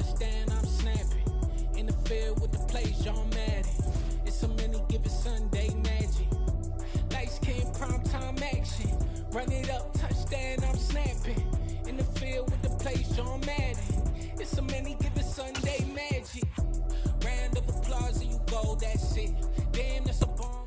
touchdown, I'm snapping. In the field with the plays, John Madden. It's so many given Sunday magic. Lights came prime time action. Run it up, touchdown, I'm snapping. In the field with the plays, John Madden. It's so many given Sunday magic. Round of applause and you go, that's it. Damn, that's a bomb.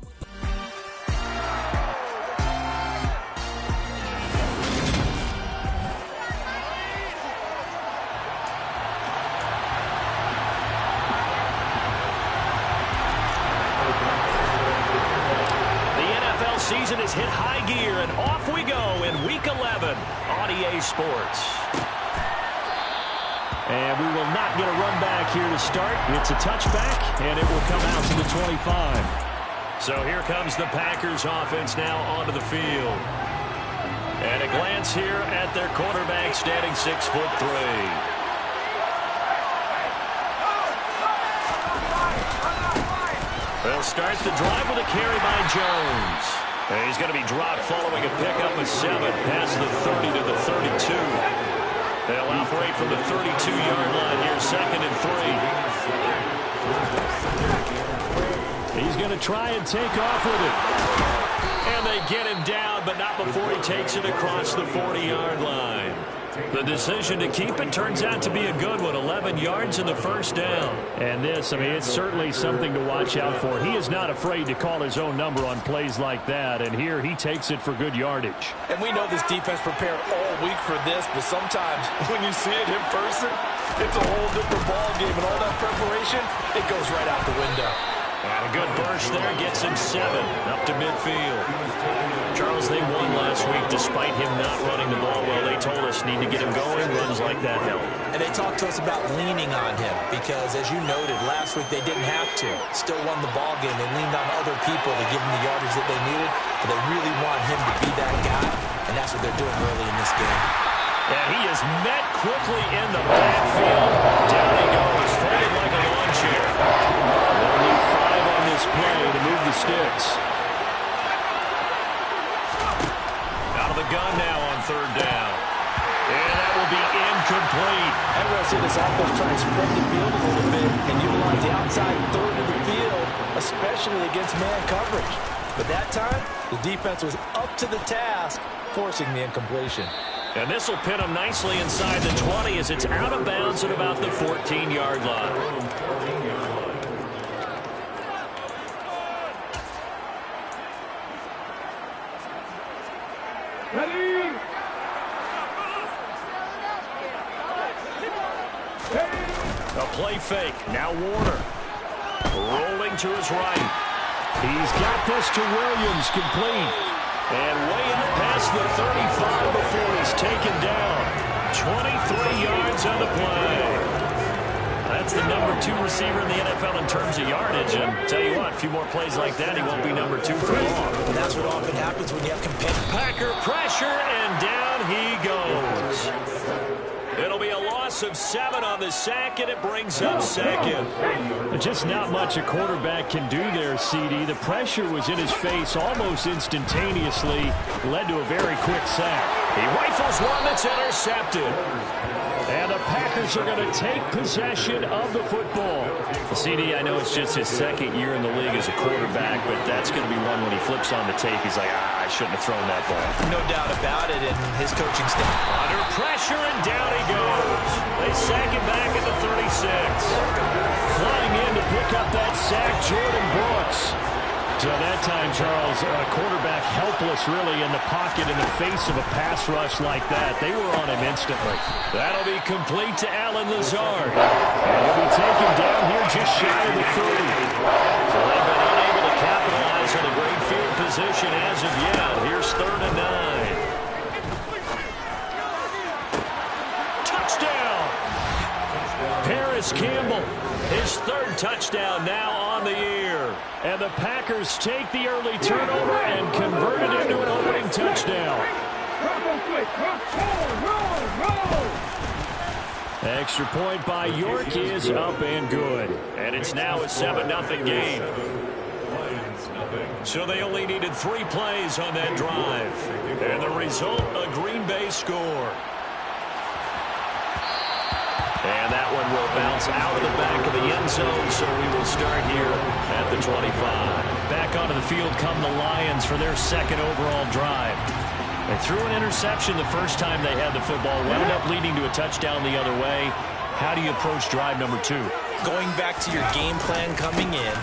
Season has hit high gear, and off we go in Week 11 on EA Sports. And we will not get a run back here to start. It's a touchback, and it will come out to the 25. So here comes the Packers offense now onto the field. And a glance here at their quarterback, standing 6'3". They'll start the drive with a carry by Jones. And he's going to be dropped following a pickup of 7 past the 30 to the 32. They'll operate from the 32-yard line here, 2nd and 3. He's going to try and take off with it. And they get him down, but not before he takes it across the 40-yard line. The decision to keep it turns out to be a good one. 11 yards in the first down. And this, I mean, it's certainly something to watch out for. He is not afraid to call his own number on plays like that. And here he takes it for good yardage. And we know this defense prepared all week for this, but sometimes when you see it in person, it's a whole different ball game. And all that preparation, it goes right out the window. And a good burst there gets him 7 up to midfield. Charles, they won last week despite him not running the ball well. They told us need to get him going. Runs like that help. And they talked to us about leaning on him because, as you noted, last week they didn't have to. Still won the ball game. They leaned on other people to give them the yardage that they needed. But they really want him to be that guy, and that's what they're doing early in this game. And he is met quickly in the backfield. Down he goes, folded like a lawn chair. They'll need 5 on this play to move the sticks. Out of the gun now on 3rd down. And that will be incomplete. I'd rather see this offense try and spread the field a little bit and utilize the outside third of the field, especially against man coverage. But that time, the defense was up to the task, forcing the incompletion. And this will pin him nicely inside the 20 as it's out of bounds at about the 14-yard line. Ready? A play fake. Now Warner. Rolling to his right. He's got this to Williams, complete. And way up past the 35 before he's taken down. 23 yards on the play. That's the number 2 receiver in the NFL in terms of yardage. And tell you what, a few more plays like that, he won't be number 2 for long. And that's what often happens when you have competitive. Packer pressure, and down he goes. It'll be a loss of 7 on the sack, and it brings up 2nd. Just not much a quarterback can do there, CD. The pressure was in his face almost instantaneously. Led to a very quick sack. He rifles one that's intercepted. And the Packers are going to take possession of the football. CD, I know it's just his 2nd year in the league as a quarterback, but that's going to be one when he flips on the tape. He's like, I shouldn't have thrown that ball. No doubt about it, and his coaching staff. Under pressure, and down he goes. They sack him back at the 36. Flying in to pick up that sack, Jordan Brooks. So that time, Charles, a quarterback helpless really in the pocket in the face of a pass rush like that. They were on him instantly. That'll be complete to Allen Lazard. And he'll be taken down here just shy of the 30. So they've been unable to capitalize on a great field position as of yet. Here's 3rd and 9. Touchdown! Paris Campbell, his 3rd touchdown now on the year. And the Packers take the early turnover and convert it into an opening touchdown. Extra point by York is up and good. And it's now a 7-0 game. So they only needed 3 plays on that drive. And the result, a Green Bay score. And that one will bounce out of the back of the end zone, so we will start here at the 25. Back onto the field come the Lions for their second overall drive. They threw an interception the first time they had the football, wound up leading to a touchdown the other way. How do you approach drive number 2? Going back to your game plan coming in,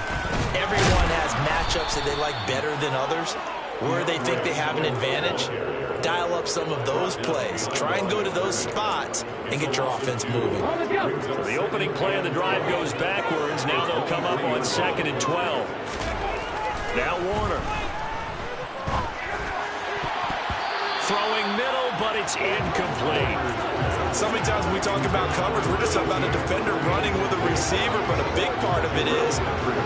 everyone has matchups that they like better than others, where they think they have an advantage. Dial up some of those plays. Try and go to those spots and get your offense moving. So the opening play of the drive goes backwards. Now they'll come up on 2nd and 12. Now Warner. Throwing middle, but it's incomplete. So many times when we talk about coverage, we're just about a defender running with a receiver, but a big part of it is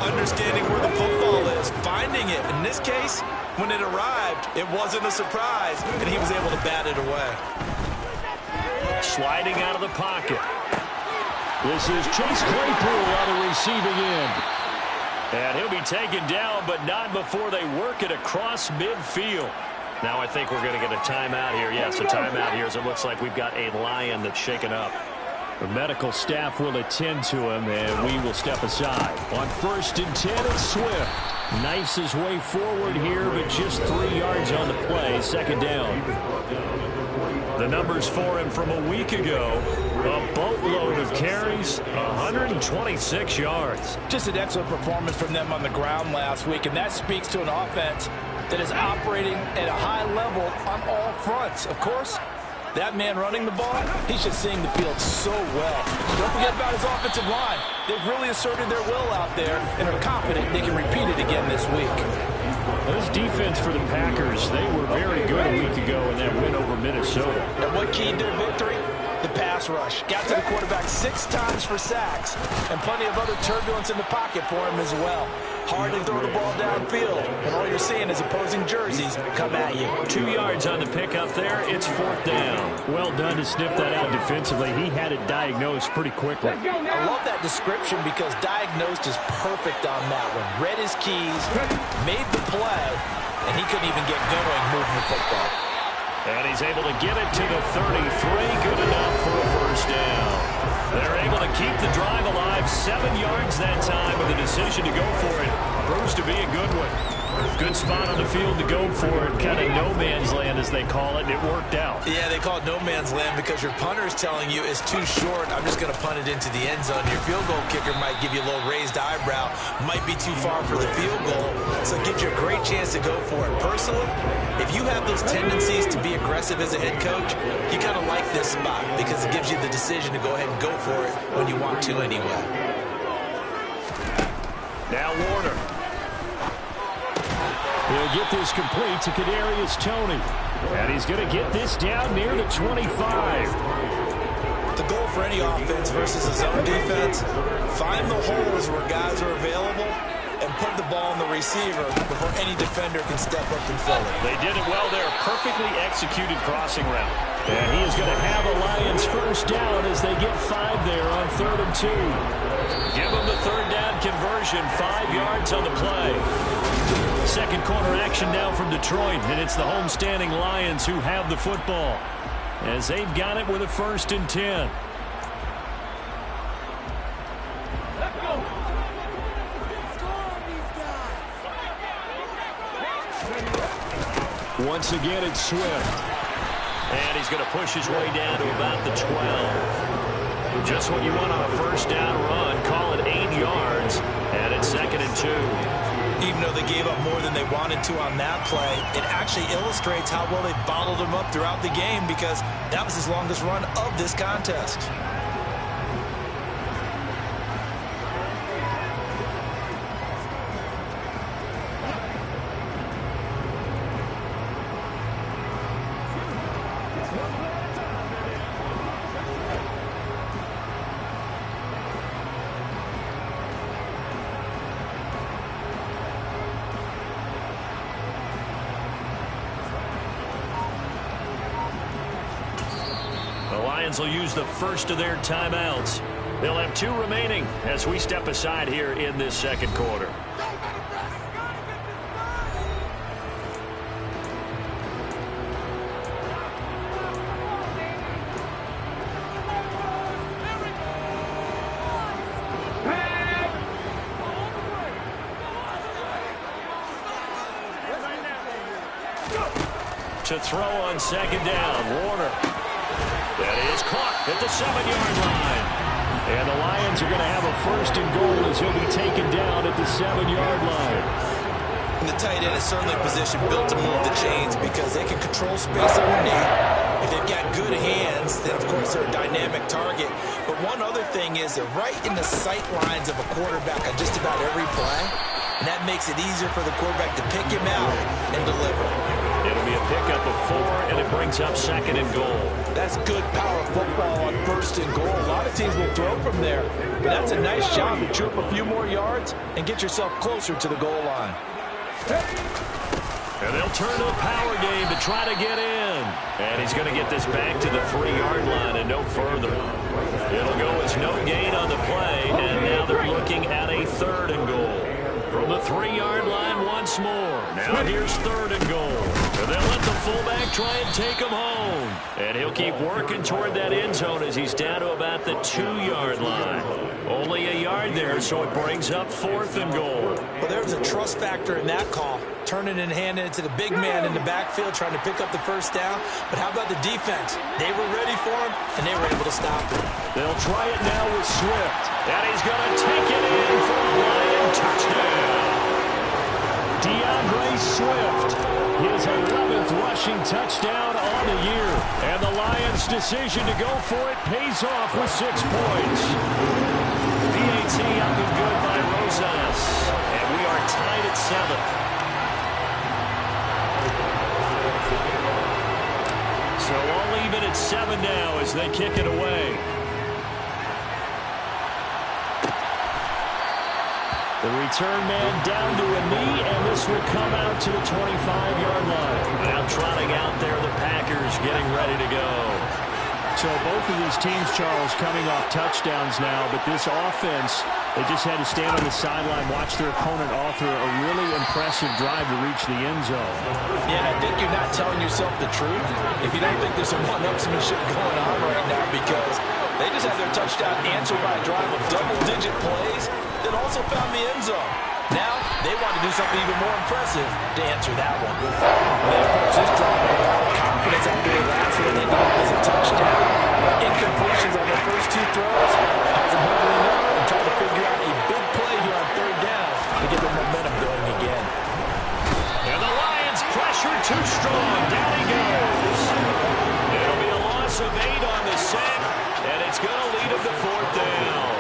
understanding where the football is, finding it. In this case, when it arrived, it wasn't a surprise, and he was able to bat it away. Sliding out of the pocket. This is Chase Claypool on the receiving end. And he'll be taken down, but not before they work it across midfield. Now I think we're going to get a timeout here. Yes, a timeout here as it looks like we've got a Lion that's shaken up. The medical staff will attend to him, and we will step aside. On 1st and 10, it's Swift. Knifes his way forward here, but just 3 yards on the play. 2nd down. The numbers for him from a week ago. A boatload of carries, 126 yards. Just an excellent performance from them on the ground last week, and that speaks to an offense that is operating at a high level on all fronts. Of course, that man running the ball, he's just seeing the field so well. Don't forget about his offensive line. They've really asserted their will out there and are confident they can repeat it again this week. This defense for the Packers, they were very good a week ago in that win over Minnesota. And what keyed their victory? The pass rush. Got to the quarterback 6 times for sacks, and plenty of other turbulence in the pocket for him as well. Hard to throw the ball downfield, and all you're seeing is opposing jerseys come at you. 2 yards on the pickup there. It's 4th down. Well done to sniff that out defensively. He had it diagnosed pretty quickly. I love that description because diagnosed is perfect on that one. Read his keys, made the play, and he couldn't even get going moving the football. And he's able to get it to the 33. Good enough for a 1st down. They're able to keep the drive alive. 7 yards that time with a decision to go for it. Proves to be a good one. Good spot on the field to go for it. Kind of no man's land, as they call it. It worked out. Yeah, they call it no man's land because your punter is telling you it's too short. I'm just going to punt it into the end zone. Your field goal kicker might give you a little raised eyebrow. Might be too far for the field goal. So it gives you a great chance to go for it. Personally, if you have those tendencies to be aggressive as a head coach, you kind of like this spot because it gives you the decision to go ahead and go for it when you want to anyway. Now Warner. He'll get this complete to Kadarius Toney. And he's going to get this down near the 25. The goal for any offense versus a zone defense, find the holes where guys are available and put the ball on the receiver before any defender can step up and fill it. They did it well there. Perfectly executed crossing route. And he is going to have a Lions 1st down as they get 5 there on 3rd and 2. Give them the 3rd down conversion. 5 yards on the play. 2nd quarter action now from Detroit, and it's the homestanding Lions who have the football as they've got it with a 1st and 10. Once again, it's Swift. And he's going to push his way down to about the 12. Just what you want on a 1st down run. Call it 8 yards, and it's 2nd and 2. Even though they gave up more than they wanted to on that play, it actually illustrates how well they bottled him up throughout the game because that was his longest run of this contest. Will use the first of their timeouts. They'll have 2 remaining as we step aside here in this 2nd quarter. to throw on second down. Warner. That is caught at the 7-yard line. And the Lions are going to have a first and goal as he'll be taken down at the 7-yard line. And the tight end is certainly a position built to move the chains because they can control space underneath. If they've got good hands, then of course they're a dynamic target. But one other thing is they're right in the sight lines of a quarterback on just about every play. And that makes it easier for the quarterback to pick him out and deliver. It'll be a pickup of 4, and it brings up second and goal. That's good power football on first and goal. A lot of teams will throw from there. But that's a nice job to chew up a few more yards and get yourself closer to the goal line. And they'll turn to a power game to try to get in. And he's going to get this back to the 3-yard line and no further. It'll go as no gain on the play, and now they're looking at a 3rd and goal. From the 3-yard line once more. Now here's 3rd and goal. And they'll let the fullback try and take him home. And he'll keep working toward that end zone as he's down to about the 2-yard line. Only a yard there, so it brings up 4th and goal. Well, there's a trust factor in that call. Turning and handing it to the big man in the backfield, trying to pick up the first down. But how about the defense? They were ready for him, and they were able to stop him. They'll try it now with Swift. And he's going to take it in for a Lion touchdown. DeAndre Swift, his 11th rushing touchdown on the year. And the Lions' decision to go for it pays off with 6 points. PAT up and good by Rosas. And we are tied at 7. So all even at 7 now as they kick it away. The return man down to a knee, and this will come out to the 25-yard line. Now trotting out there, the Packers getting ready to go. So both of these teams, Charles, coming off touchdowns now, but this offense, they just had to stand on the sideline, watch their opponent author a really impressive drive to reach the end zone. Yeah, and I think you're not telling yourself the truth if you don't think there's some one-upsmanship going on right now, because they just had their touchdown answered by a drive of double-digit plays that also found the end zone. Now, they want to do something even more impressive to answer that one. They approach this drive with a lot of confidence after their last one. They know it was a touchdown. Incompletions on their first 2 throws has them huddling up and trying to figure out a big play here on 3rd down to get their momentum going again. And the Lions pressure too strong. Down he goes. It'll be a loss of 8 on the sack, and it's going to lead them to 4th down.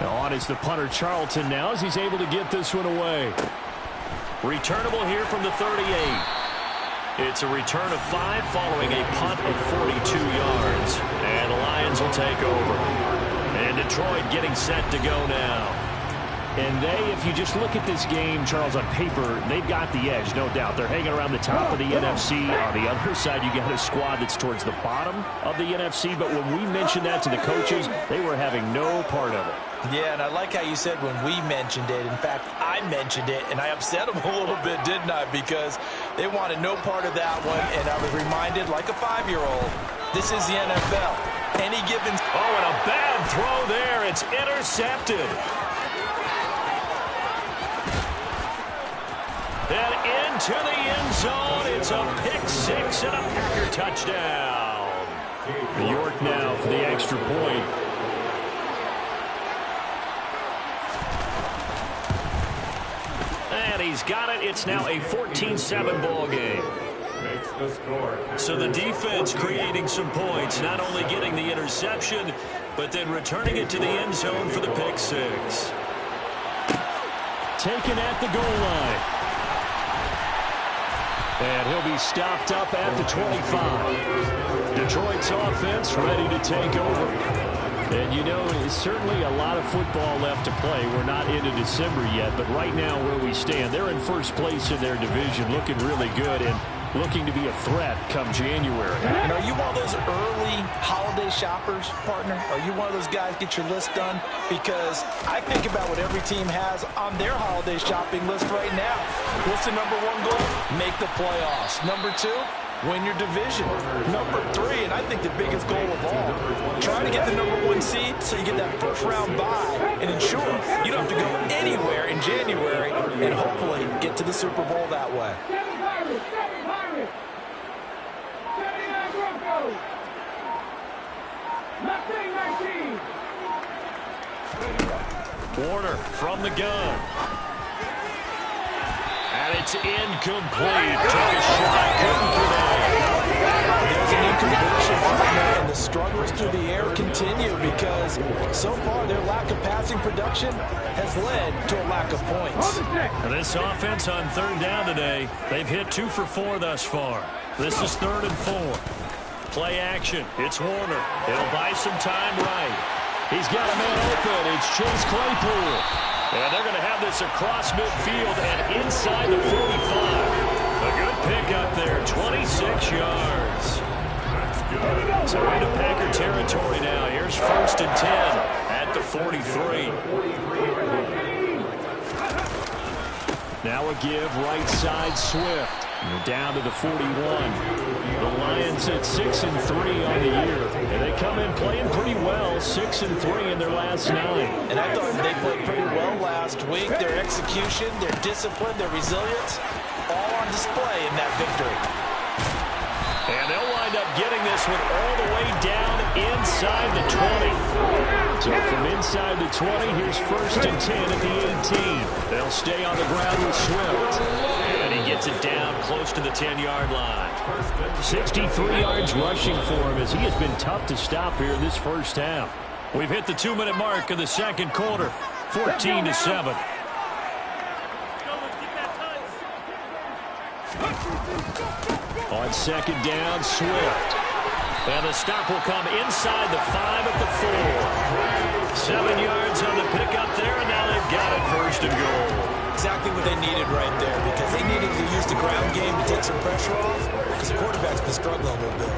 On is the punter Charlton now as he's able to get this one away. Returnable here from the 38. It's a return of 5 following a punt of 42 yards. And the Lions will take over. And Detroit getting set to go now. And they, if you just look at this game, Charles, on paper, they've got the edge, no doubt. They're hanging around the top of the NFC. On the other side, you got a squad that's towards the bottom of the NFC. But when we mentioned that to the coaches, they were having no part of it. Yeah, and I like how you said when we mentioned it. In fact, I mentioned it, and I upset them a little bit, didn't I? Because they wanted no part of that one, and I was reminded, like a 5-year-old, this is the NFL. Any given... Oh, and a bad throw there. It's intercepted. And into the end zone. It's a pick-6 and a Packer touchdown. York now for the extra point. And he's got it. It's now a 14-7 ball game. So the defense creating some points, not only getting the interception, but then returning it to the end zone for the pick-6. Taken at the goal line. And he'll be stopped up at the 25. Detroit's offense ready to take over. And, you know, there's certainly a lot of football left to play. We're not into December yet, but right now where we stand, they're in first place in their division, looking really good and looking to be a threat come January. And are you one of those early holiday shoppers, partner? Are you one of those guys get your list done? Because I think about what every team has on their holiday shopping list right now. What's the number 1 goal? Make the playoffs. Number 2? Win your division. Number 3, and I think the biggest goal of all, try to get the number 1 seed so you get that first round bye and ensure you don't have to go anywhere in January and hopefully get to the Super Bowl that way. Warner from the gun. And it's incomplete. Took a shot, couldn't connect. There's an incompletion, and the struggles through the air continue because so far their lack of passing production has led to a lack of points. And this offense on third down today, they've hit 2 for 4 thus far. This is 3rd and 4. Play action. It's Warner. He'll buy some time right. He's got a man open. It's Chase Claypool. And they're going to have this across midfield and inside the 45. A good pickup there, 26 yards. So into Packer territory now. Here's 1st and 10 at the 43. Now a give right side Swift. Down to the 41. The Lions at 6-3 on the year. And they come in playing pretty well, 6-3 in their last 9. And I thought they played pretty well last week. Their execution, their discipline, their resilience, all on display in that victory. And they'll wind up getting this one all the way down inside the 20. So from inside the 20, here's 1st and 10 at the 18. They'll stay on the ground with Swift. And he gets it down close to the 10-yard line. 63 yards rushing for him as he has been tough to stop here in this first half. We've hit the 2-minute mark of the second quarter, 14-7. On 2nd down, Swift. And the stop will come inside the 5 at the 4. 7 yards on the pickup there, and now they've got it 1st and goal. Exactly what they needed right there because they needed to use the ground game to take some pressure off because the quarterback's been struggling a little bit.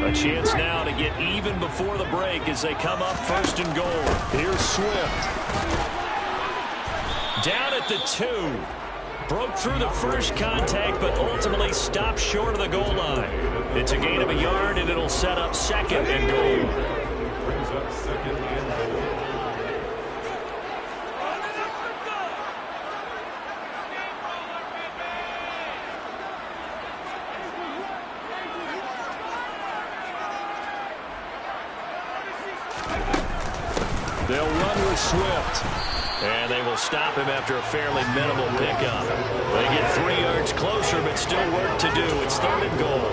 A chance now to get even before the break as they come up 1st and goal. Here's Swift. Down at the 2. Broke through the first contact, but ultimately stopped short of the goal line. It's a gain of a yard, and it'll set up 2nd and goal. Brings up 2nd and goal. They'll run with Swift. And they will stop him after a fairly minimal pickup. They get 3 yards closer, but still work to do. It's 3rd and goal.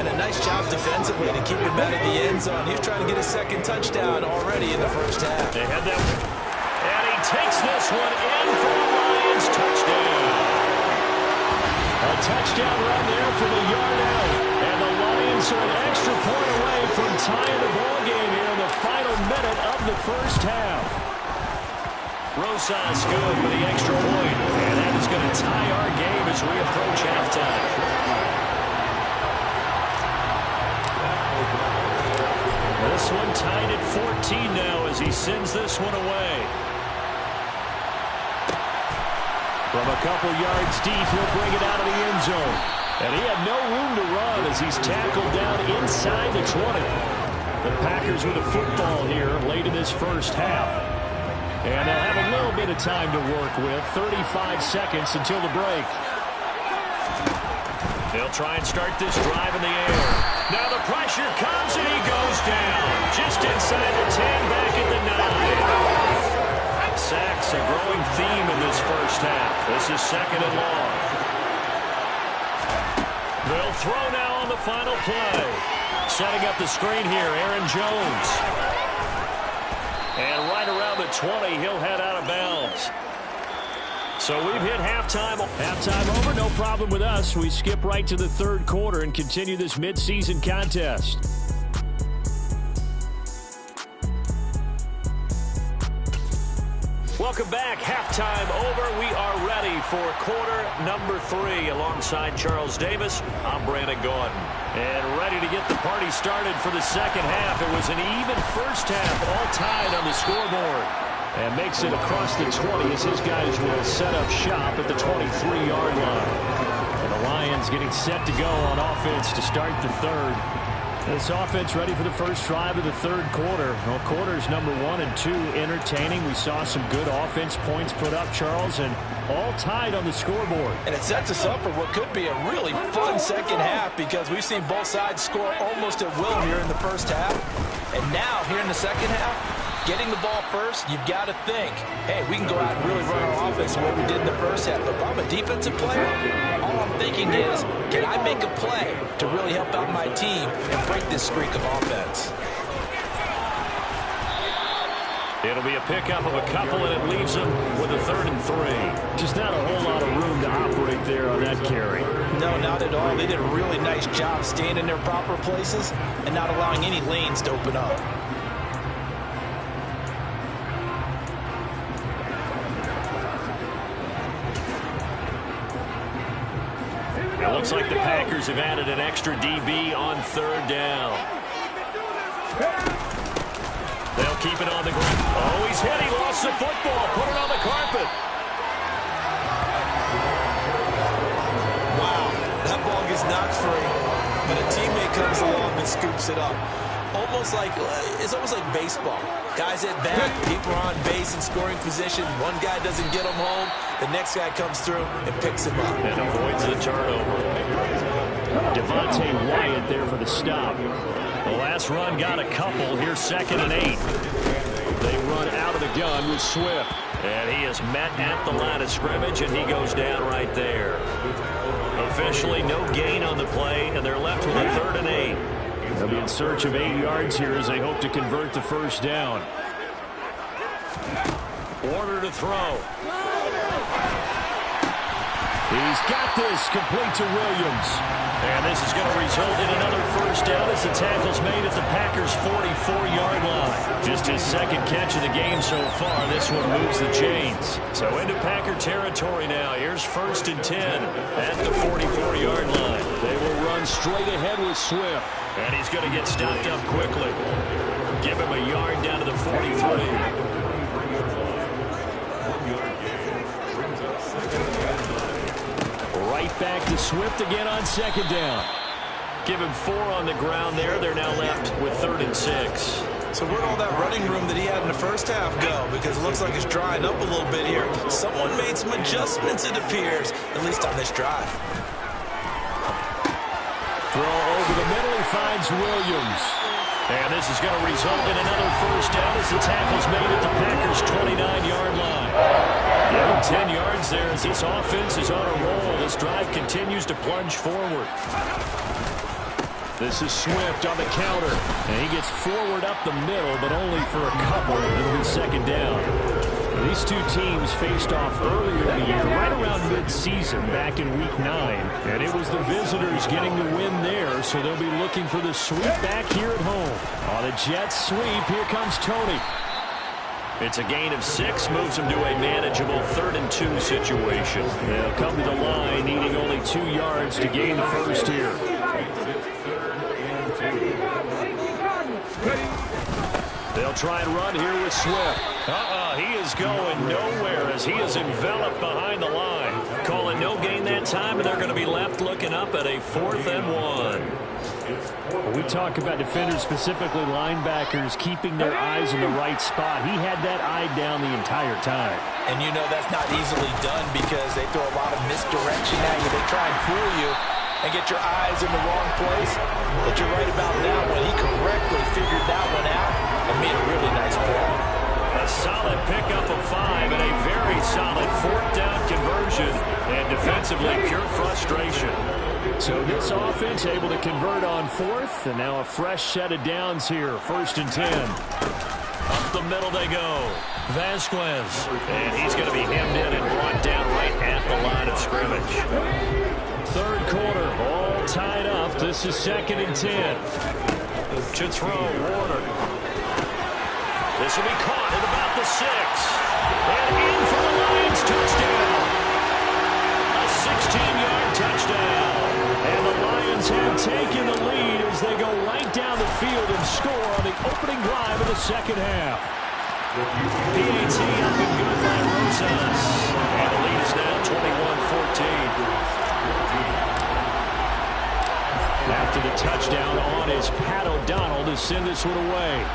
And a nice job defensively to keep him out of the end zone. He was trying to get a 2nd touchdown already in the first half. They had that. And he takes this one in for the Lions. Touchdown. A touchdown run there for the yard out. And the Lions are an extra point away from tying the ball game here in the final minute of the first half. Rosas good with the extra point, and that is going to tie our game as we approach halftime. This one tied at 14 now as he sends this one away. From a couple yards deep, he'll bring it out of the end zone. And he had no room to run as he's tackled down inside the 20. The Packers with a football here late in this first half. And they'll have a little bit of time to work with. 35 seconds until the break. They'll try and start this drive in the air. Now the pressure comes and he goes down. Just inside the 10, back at the 9. Sacks a growing theme in this first half. This is 2nd and long. They'll throw now on the final play. Setting up the screen here, Aaron Jones. And right around the 20, he'll head out of bounds. So we've hit halftime. Halftime over, no problem with us. We skip right to the 3rd quarter and continue this midseason contest. Welcome back. Halftime over. We are ready for quarter number 3. Alongside Charles Davis, I'm Brandon Gordon. And ready to get the party started for the second half. It was an even first half, all tied on the scoreboard. And makes it across the 20 as his guys will set up shop at the 23-yard line. And the Lions getting set to go on offense to start the third. This offense ready for the first drive of the third quarter. Well, quarters number 1 and 2 entertaining. We saw some good offense points put up, Charles, and all tied on the scoreboard. And it sets us up for what could be a really fun second half because we've seen both sides score almost at will here in the first half. And now, here in the second half, getting the ball first, you've got to think, hey, we can go out and really run our offense the way we did in the first half. But if I'm a defensive player, all I'm thinking is, can I make a play to really help out my team and break this streak of offense? It'll be a pickup of a couple, and it leaves them with a 3rd and 3. Just not a whole lot of room to operate there on that carry. No, not at all. They did a really nice job staying in their proper places and not allowing any lanes to open up. It looks like the Packers have added an extra DB on 3rd down. They'll keep it on the ground. Oh, he's hit. He lost the football. Put it on the carpet. Wow, that ball gets knocked free, but a teammate comes along and scoops it up. It's almost like baseball. Guys at bat, people are on base in scoring position. One guy doesn't get him home. The next guy comes through and picks him up. And avoids the turnover. Devontae Wyatt there for the stop. The last run got a couple. Here's 2nd and 8. They run out of the gun with Swift. And he is met at the line of scrimmage, and he goes down right there. Officially, no gain on the play, and they're left with a 3rd and 8. They'll be in search of 8 yards here as they hope to convert the first down. Order to throw. He's got this complete to Williams. And this is going to result in another first down as the tackle's made at the Packers' 44-yard line. Just his 2nd catch of the game so far. This one moves the chains. So into Packer territory now. Here's 1st and 10 at the 44-yard line. They will run straight ahead with Swift. And he's going to get stopped up quickly. Give him a yard down to the 43. Right back to Swift again on 2nd down. Give him 4 on the ground there. They're now left with 3rd and 6. So where'd all that running room that he had in the first half go? Because it looks like it's drying up a little bit here. Someone made some adjustments, it appears, at least on this drive. Throw over the middle. He finds Williams. And this is going to result in another first down as the tackle's made at the Packers' 29-yard line. Give him 10 yards there as this offense is on a roll. This drive continues to plunge forward. This is Swift on the counter. And he gets forward up the middle, but only for a couple. It'll be 2nd down. These two teams faced off earlier in the year, right around mid-season, back in Week 9. And it was the visitors getting the win there, so they'll be looking for the sweep back here at home. On the Jets sweep, here comes Tony. It's a gain of 6, moves them to a manageable 3rd and 2 situation. They'll come to the line, needing only 2 yards to gain the first here. They'll try and run here with Swift. He is going nowhere as he is enveloped behind the line. Call it no gain that time, and they're going to be left looking up at a 4th and 1. We talk about defenders, specifically linebackers, keeping their eyes in the right spot. He had that eye down the entire time. And you know that's not easily done because they throw a lot of misdirection at you. They try and fool you and get your eyes in the wrong place. But you're right about now when he correctly figured that one out and made a really nice play. A solid pickup of 5 and a very solid 4th down conversion. And defensively, pure frustration. So this offense able to convert on 4th, and now a fresh set of downs here. 1st and 10. Up the middle they go. Vasquez. And he's going to be hemmed in and brought down right at the line of scrimmage. 3rd quarter, all tied up. This is 2nd and 10. To throw, Warner. This will be caught at about the 6. And in for the Lions touchdown. A 16-yard touchdown. And the Lions have taken the lead as they go right down the field and score on the opening drive of the second half. PAT up and good by Rosas. And the lead is now 21-14. after the touchdown on is Pat O'Donnell to send this one away.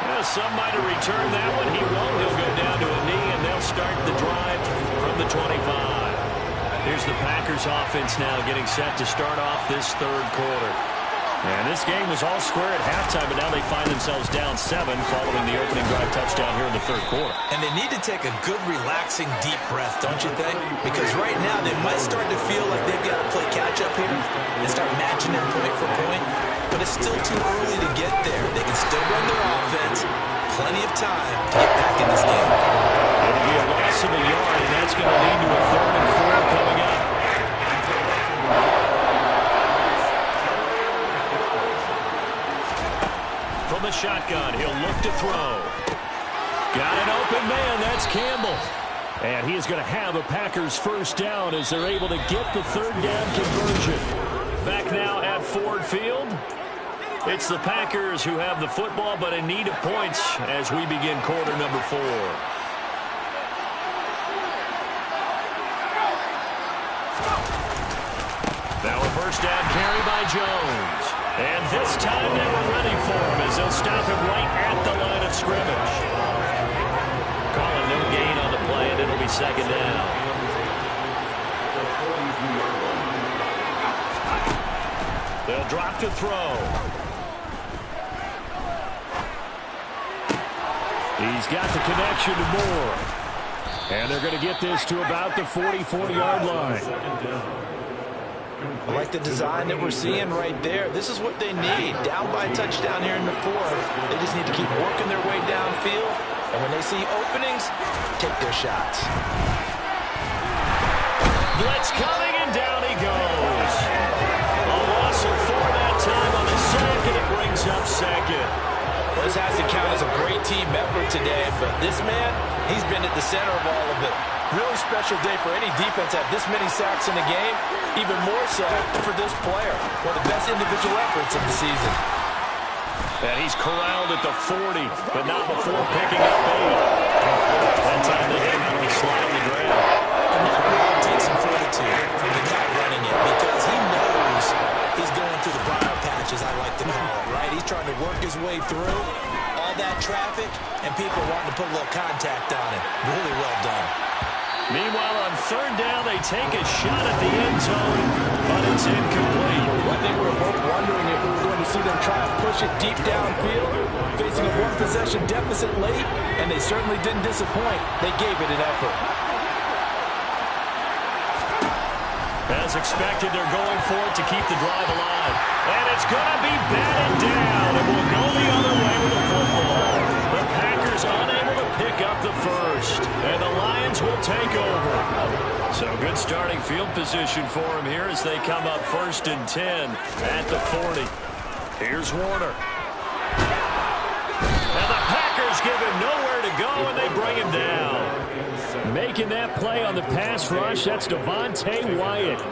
Well, some might have returned that one. He won't. He'll go down to a knee, and they'll start the drive from the 25. Here's the Packers offense now getting set to start off this third quarter. And this game was all square at halftime, but now they find themselves down 7 following the opening drive touchdown here in the third quarter. And they need to take a good, relaxing, deep breath, don't you think? Because right now they might start to feel like they've got to play catch-up here and start matching them point for point. But it's still too early to get there. They can still run their offense. Plenty of time to get back in this game. It'll be a loss of a yard, and that's going to lead to a 3rd and 4 coming up. From the shotgun, he'll look to throw. Got an open man, that's Campbell. And he is going to have a Packers first down as they're able to get the 3rd down conversion. Back now at Ford Field. It's the Packers who have the football, but in need of points as we begin quarter number 4. Now a first down carry by Jones. And this time they were ready for him as they'll stop him right at the line of scrimmage. Calling no gain on the play, and it'll be 2nd down. They'll drop to throw. He's got the connection to Moore. And they're going to get this to about the 44-yard line. I like the design that we're seeing right there. This is what they need. Down by a touchdown here in the 4th. They just need to keep working their way downfield. And when they see openings, take their shots. Blitz coming, and down he goes. A loss of 4 that time on the sack, and it brings up 2nd. Well, this has to count as a great team effort today, but this man, he's been at the center of all of it. Really special day for any defense to have this many sacks in a game, even more so for this player. One of the best individual efforts of the season. And he's corralled at the 40, but not before picking up 8. That time they hit him on the slide of the ground. And that really takes some fortitude from the guy running it, because he knows he's going through the briar patch, as I like to call it, right? He's trying to work his way through all that traffic, and people wanting to put a little contact on him. Really well done. Meanwhile, on 3rd down, they take a shot at the end zone, but it's incomplete. I think we were both wondering if we were going to see them try and push it deep downfield, facing a 1-possession deficit late, and they certainly didn't disappoint. They gave it an effort. As expected, they're going for it to keep the drive alive. And it's going to be batted down, and we'll go the other way with the football. The Packers unable to pick up the first, and the Lions will take over. So good starting field position for them here as they come up 1st and 10 at the 40. Here's Warner. And the Packers give him nowhere to go, and they bring him down. Making that play on the pass rush, that's Devontae Wyatt.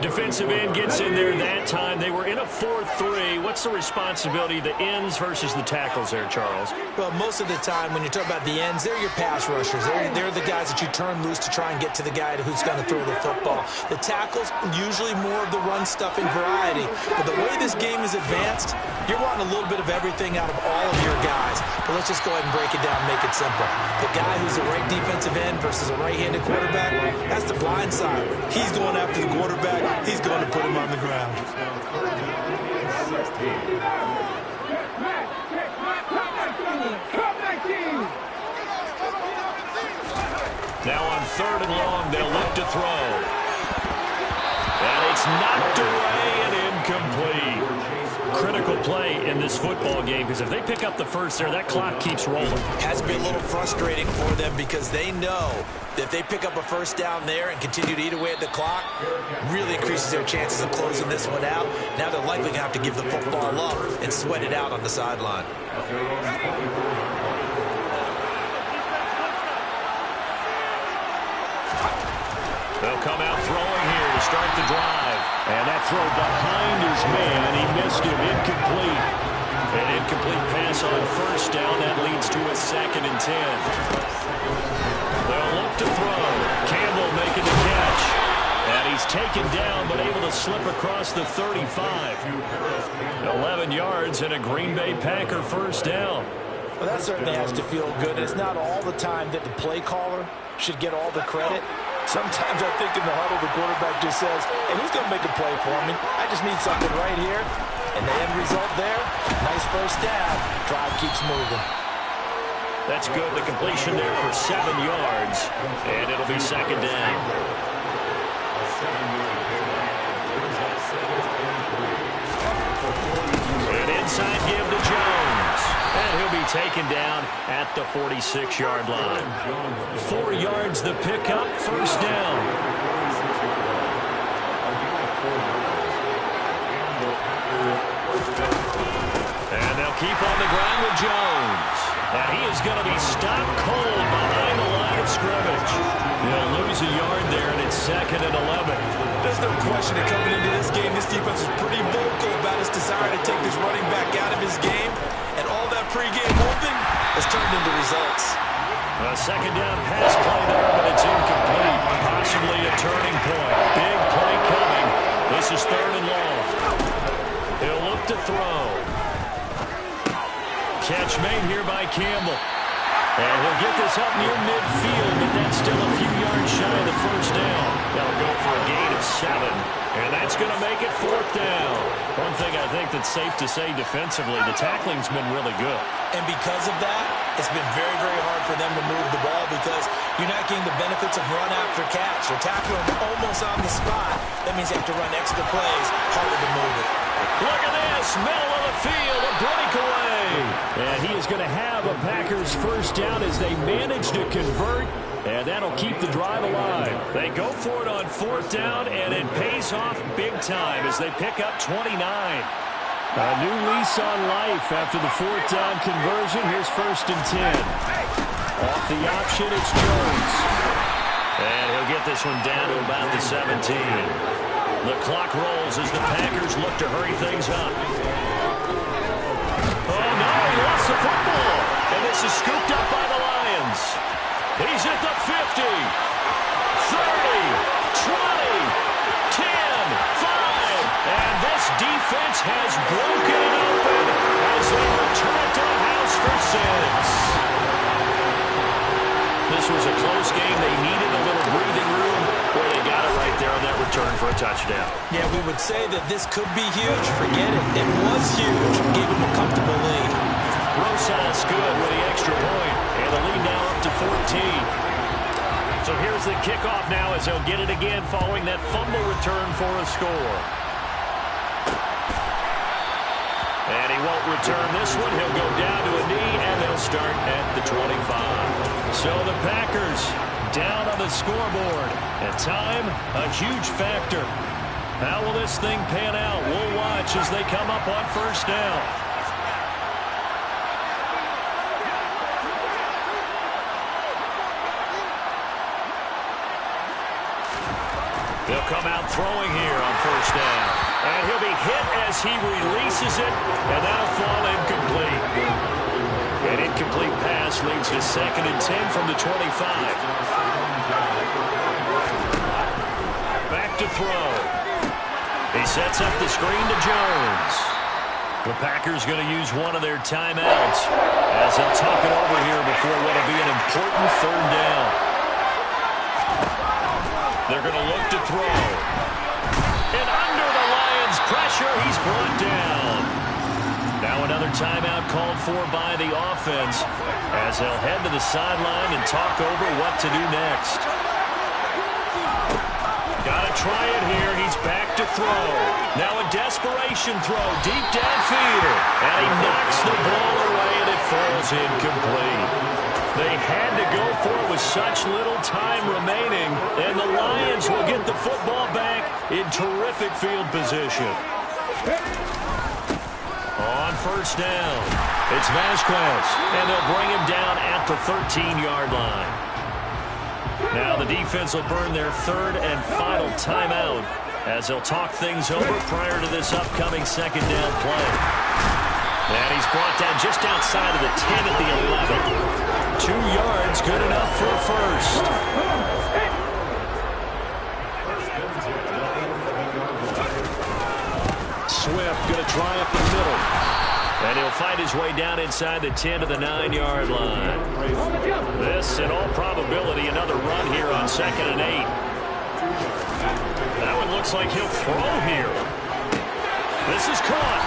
Defensive end gets in there that time. They were in a 4-3. What's the responsibility of the ends versus the tackles there, Charles? Well, most of the time when you talk about the ends, they're your pass rushers. They're the guys that you turn loose to try and get to the guy who's going to throw the football. The tackles, usually more of the run-stuffing variety. But the way this game is advanced, you're wanting a little bit of everything out of all of your guys. But let's just go ahead and break it down and make it simple. The guy who's a right defensive end versus a right-handed quarterback, that's the blind side. He's going after the quarterback. He's going to put him on the ground. Now on 3rd and long, they'll look to throw. And it's knocked away and incomplete. Critical play in this football game, because if they pick up the first there, that clock keeps rolling. Has to be a little frustrating for them, because they know that if they pick up a first down there and continue to eat away at the clock, really increases their chances of closing this one out. Now they're likely going to have to give the football up and sweat it out on the sideline. They'll come out throwing here to start the drive. And that throw behind his man, he missed him. Incomplete. An incomplete pass on first down. That leads to a 2nd and 10. They'll look to throw. Campbell making the catch. And he's he'll slip across the 35. 11 yards and a Green Bay Packer first down. Well, that certainly has to feel good. It's not all the time that the play caller should get all the credit. Sometimes I think in the huddle, the quarterback just says, hey, who's going to make a play for me? I just need something right here. And the end result there, nice first down. Drive keeps moving. That's good. The completion there for 7 yards. And it'll be second down. An inside give to Jones. And he'll be taken down at the 46-yard line. 4 yards the pickup, first down. And they'll keep on the ground with Jones. And he is going to be stopped cold behind the line of scrimmage. He'll lose a yard there, and it's 2nd and 11. There's no question that coming into this game, this defense is pretty vocal about its desire to take this running back out of his game. And all that pregame moving has turned into results. A second down pass play there, but it's incomplete. Possibly a turning point. Big play coming. This is 3rd and long. He'll look to throw. Catch made here by Campbell. And he'll get this up near midfield, but that's still a few yards shy of the first down. That'll go for a gain of 7. And that's going to make it 4th down. One thing I think that's safe to say defensively, the tackling's been really good. And because of that, it's been very, very hard for them to move the ball because you're not getting the benefits of run after catch. You're tackling them almost on the spot. That means you have to run extra plays, harder to move it. Look at this, middle of the field, a breakaway. And he is going to have a Packers first down as they manage to convert. And that'll keep the drive alive. They go for it on 4th down, and it pays off big time as they pick up 29. A new lease on life after the 4th down conversion. Here's 1st and 10. Off the option, it's Jones. And he'll get this one down to about the 17. The clock rolls as the Packers look to hurry things up. Oh, no, he lost the football. And this is scooped up by the Lions. He's at the 50, 30, 20, 10, 5. And this defense has broken it open as they return to the house for 6. This was a close game. They needed a little breathing room. Boy, they got it right there on that return for a touchdown. Yeah, we would say that this could be huge. Forget it. It was huge. Gave him a comfortable lead. Rosas good with the extra point. And the lead now up to 14. So here's the kickoff now as they'll get it again following that fumble return for a score. And he won't return this one. He'll go down to a knee, and they'll start at the 25. So the Packers down on the scoreboard. And time, a huge factor. How will this thing pan out? We'll watch as they come up on 1st down. They'll come out throwing here on 1st down. And he'll be hit as he releases it, and that'll fall incomplete. An incomplete pass leads to 2nd and 10 from the 25. Back to throw. He sets up the screen to Jones. The Packers going to use one of their timeouts as they'll talk it over here before what will be an important 3rd down. They're going to look to throw. And under the Lions' pressure, he's brought down. Now another timeout called for by the offense as they'll head to the sideline and talk over what to do next. Got to try it here. He's back to throw. Now a desperation throw deep downfield. And he knocks the ball away, and it falls incomplete. They had to go for it with such little time remaining, and the Lions will get the football back in terrific field position. On 1st down, it's Vasquez, and they'll bring him down at the 13-yard line. Now the defense will burn their 3rd and final timeout as they'll talk things over prior to this upcoming 2nd down play. And he's brought down just outside of the 10 at the 11. 2 yards, good enough for a first. going to try up the middle. And he'll fight his way down inside the 10 to the 9-yard line. This, in all probability, another run here on 2nd and 8. That one looks like he'll throw here. This is caught.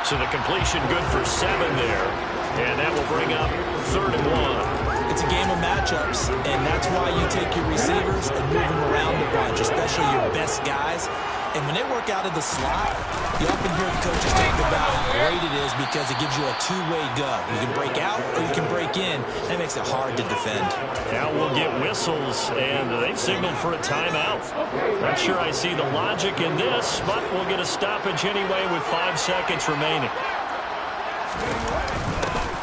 So the completion good for 7 there. And that will bring up 3rd and 1. It's a game of matchups, and that's why you take your receivers and move them around a bunch, especially your best guys. And when they work out of the slot, you often hear the coaches talk about how great it is because it gives you a two-way go. You can break out or you can break in. That makes it hard to defend. Now we'll get whistles, and they've signaled for a timeout. Not sure I see the logic in this, but we'll get a stoppage anyway with 5 seconds remaining.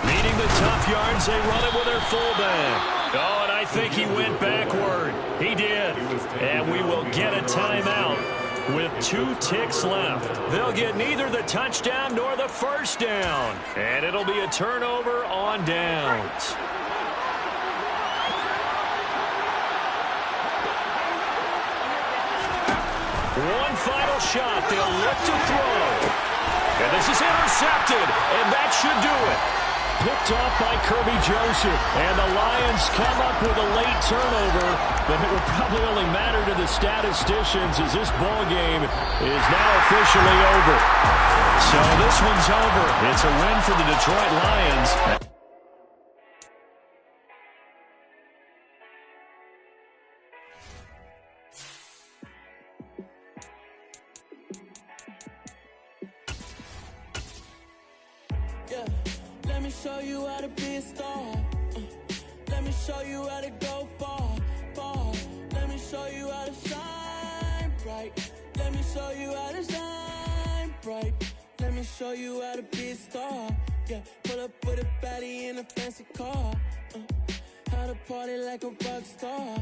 Needing the tough yards, they run it with their fullback. Oh, and I think he went backward. He did. And we will get a timeout with 2 ticks left. They'll get neither the touchdown nor the first down. And it'll be a turnover on downs. One final shot. They'll look to throw. And this is intercepted. And that should do it. Picked off by Kirby Joseph. And the Lions come up with a late turnover, but it will probably only matter to the statisticians as this ball game is now officially over. So this one's over. It's a win for the Detroit Lions. Let me show you how to be a star. Let me show you how to go far, far. Let me show you how to shine bright. Let me show you how to shine bright. Let me show you how to be a star. Yeah, pull up with a baddie in a fancy car. How to party like a rock star.